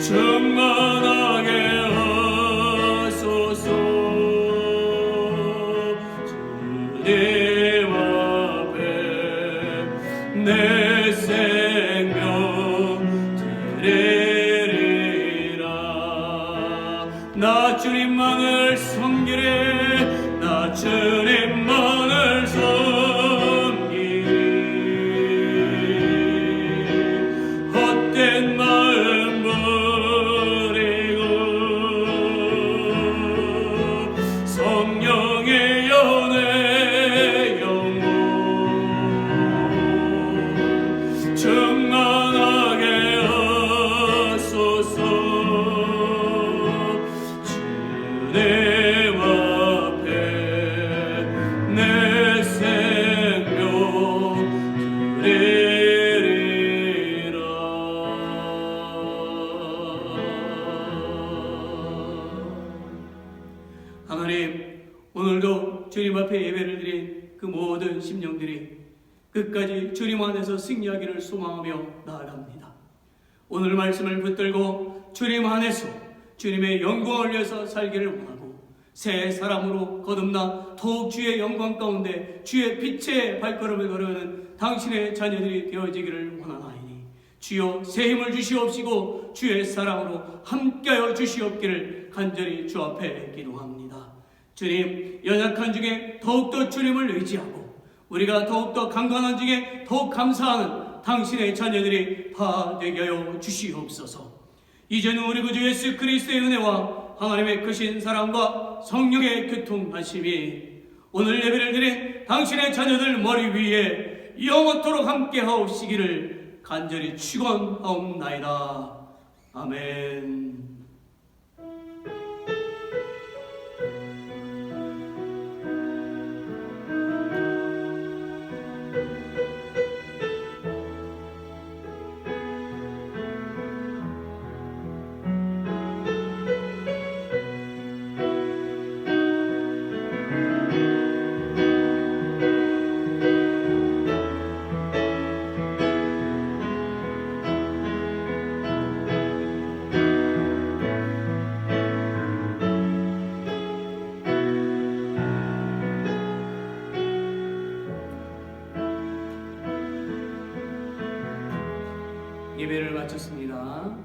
충만하게 하소서. 주님 앞에 내 생명 드리리라. 나 주님만을 섬기리. 나 주님만을 섬기리. 헛된 마음 버리고 성령의 연애 영혼 충만하게 하소서. 주님 앞에 내 생명 드리리라. 하나님, 오늘도 주님 앞에 예배를 드린 그 모든 심령들이 끝까지 주님 안에서 승리하기를 소망하며 나아갑니다. 오늘 말씀을 붙들고 주님 안에서 주님의 영광을 위해서 살기를 원하고 새 사람으로 거듭나 더욱 주의 영광 가운데 주의 빛의 발걸음을 걸어가는 당신의 자녀들이 되어지기를 원하나이니 주여 새 힘을 주시옵시고 주의 사랑으로 함께하여 주시옵기를 간절히 주 앞에 기도합니다. 주님, 연약한 중에 더욱더 주님을 의지하고 우리가 더욱더 강건한 중에 더욱 감사하는 당신의 자녀들이 다 되게 하여 주시옵소서. 이제는 우리 구주 예수 그리스도의 은혜와 하나님의 크신 사랑과 성령의 교통하심이 오늘 예배를 드린 당신의 자녀들 머리 위에 영원토록 함께 하옵시기를 간절히 축원하옵나이다. 아멘. 예배를 마쳤습니다.